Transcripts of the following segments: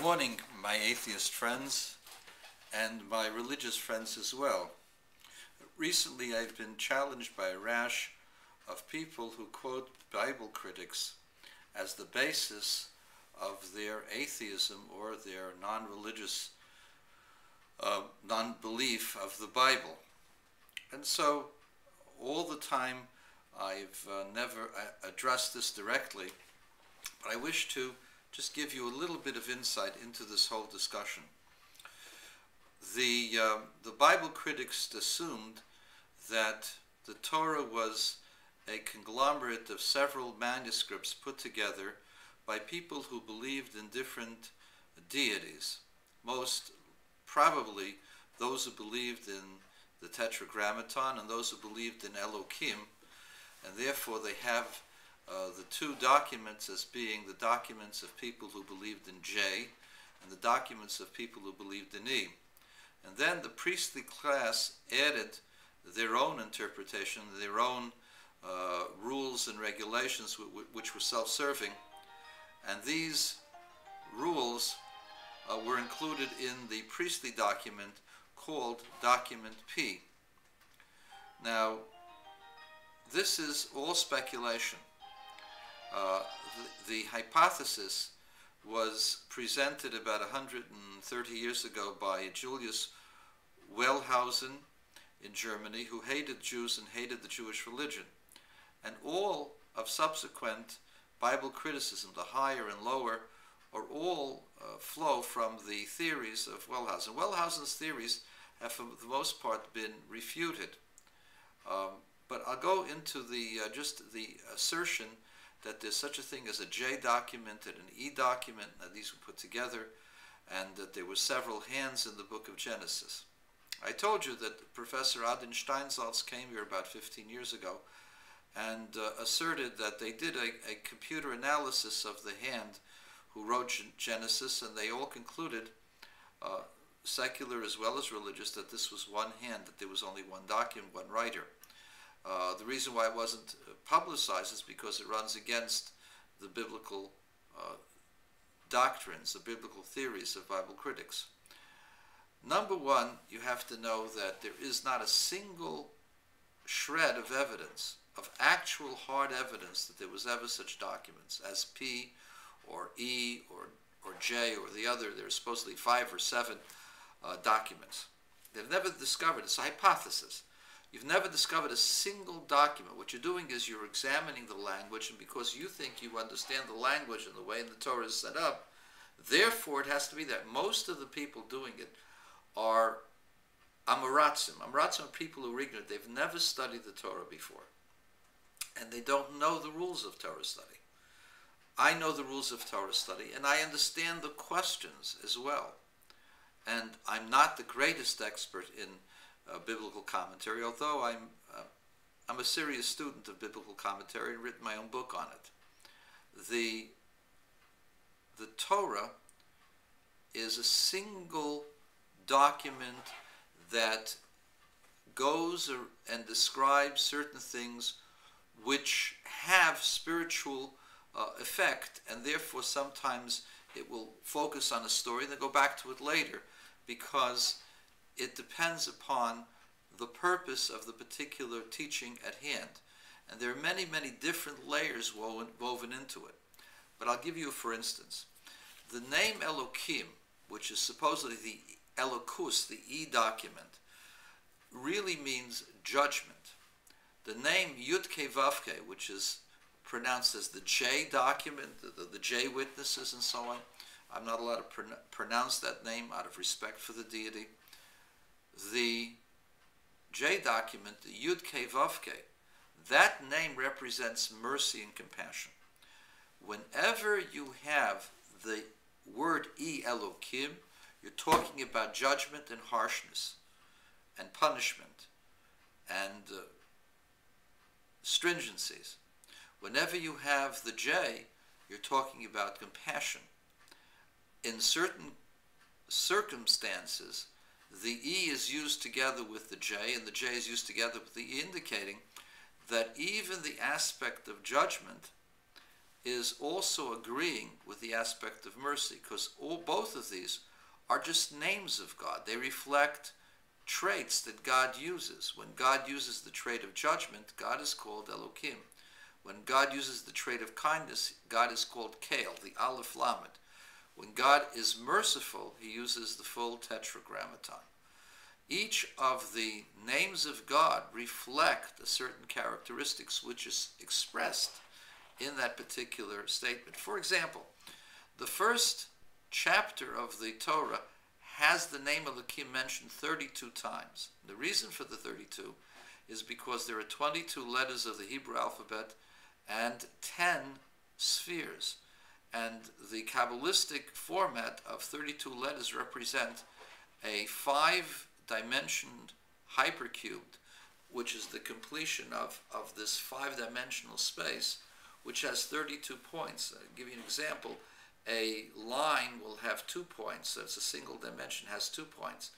morning, my atheist friends and my religious friends as well. Recently, I've been challenged by a rash of people who quote Bible critics as the basis of their atheism or their non-religious non-belief of the Bible. And so, all the time, I've never addressed this directly, but I wish to just give you a little bit of insight into this whole discussion. The Bible critics assumed that the Torah was a conglomerate of several manuscripts put together by people who believed in different deities. Most probably those who believed in the Tetragrammaton and those who believed in Elohim, and therefore they have the two documents as being the documents of people who believed in J and the documents of people who believed in E. And then the priestly class added their own interpretation, their own rules and regulations which were self-serving, and these rules were included in the priestly document called Document P. Now, this is all speculation. The hypothesis was presented about 130 years ago by Julius Wellhausen in Germany, who hated Jews and hated the Jewish religion. And all of subsequent Bible criticism, the higher and lower, are all flow from the theories of Wellhausen. Wellhausen's theories have, for the most part, been refuted. But I'll go into just the assertion that there's such a thing as a J document and an E document, and these were put together, and that there were several hands in the book of Genesis. I told you that Professor Adin Steinsaltz came here about 15 years ago and asserted that they did a computer analysis of the hand who wrote Genesis, and they all concluded, secular as well as religious, that this was one hand, that there was only one document, one writer. The reason why it wasn't publicized is because it runs against the biblical doctrines, the biblical theories of Bible critics. Number one, you have to know that there is not a single shred of evidence, of actual hard evidence, that there was ever such documents as P or E or J or the other. There are supposedly 5 or 7 documents. They've never discovered, it's a hypothesis. You've never discovered a single document. What you're doing is you're examining the language, and because you think you understand the language and the way the Torah is set up, therefore it has to be that most of the people doing it are Amoratzim. Amoratzim are people who are ignorant. They've never studied the Torah before, and they don't know the rules of Torah study. I know the rules of Torah study, and I understand the questions as well. And I'm not the greatest expert in biblical commentary, although I'm a serious student of biblical commentary and written my own book on it. The Torah is a single document that goes and describes certain things which have spiritual effect, and therefore sometimes it will focus on a story and then go back to it later, because it depends upon the purpose of the particular teaching at hand. And there are many, many different layers woven into it. But I'll give you, for instance, the name Elohim, which is supposedly the Elokus, the E document, really means judgment. The name Yud-Kei Vav-Kei, which is pronounced as the J document, the J witnesses and so on, I'm not allowed to pronounce that name out of respect for the deity. The J document, the Yud-Kei Vav-Kei, that name represents mercy and compassion. Whenever you have the word E, Elohim, you're talking about judgment and harshness and punishment and stringencies. Whenever you have the J, you're talking about compassion. In certain circumstances, the E is used together with the J, and the J is used together with the E, indicating that even the aspect of judgment is also agreeing with the aspect of mercy, because both of these are just names of God. They reflect traits that God uses. When God uses the trait of judgment, God is called Elohim. When God uses the trait of kindness, God is called Kael, the Aleph Lamed. When God is merciful, he uses the full tetragrammaton. Each of the names of God reflect a certain characteristics which is expressed in that particular statement. For example, the first chapter of the Torah has the name Elohim mentioned 32 times. The reason for the 32 is because there are 22 letters of the Hebrew alphabet and 10 spheres. And the Kabbalistic format of 32 letters represent a 5-dimensioned hypercube, which is the completion of this 5-dimensional space, which has 32 points. I'll give you an example. A line will have 2 points. That's a single dimension, has 2 points.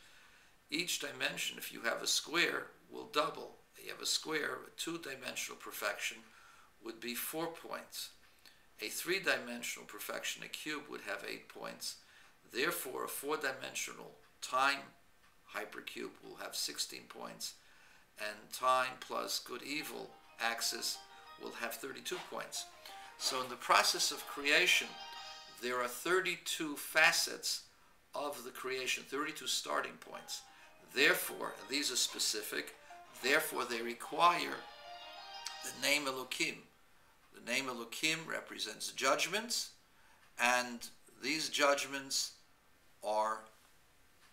Each dimension, if you have a square, will double. You have a square, a 2-dimensional perfection would be 4 points. A 3-dimensional perfection, a cube, would have 8 points. Therefore, a 4-dimensional time hypercube will have 16 points, and time plus good-evil axis will have 32 points. So in the process of creation, there are 32 facets of the creation, 32 starting points. Therefore, these are specific, therefore they require the name Elohim. The name Elohim represents judgments, and these judgments are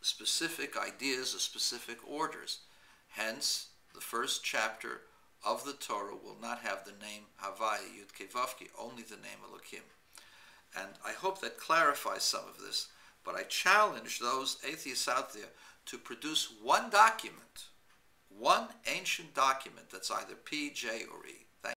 specific ideas or specific orders. Hence, the first chapter of the Torah will not have the name Havaya, Yud Kei Vav Kei, only the name Elohim. And I hope that clarifies some of this, but I challenge those atheists out there to produce one document, one ancient document that's either P, J, or E,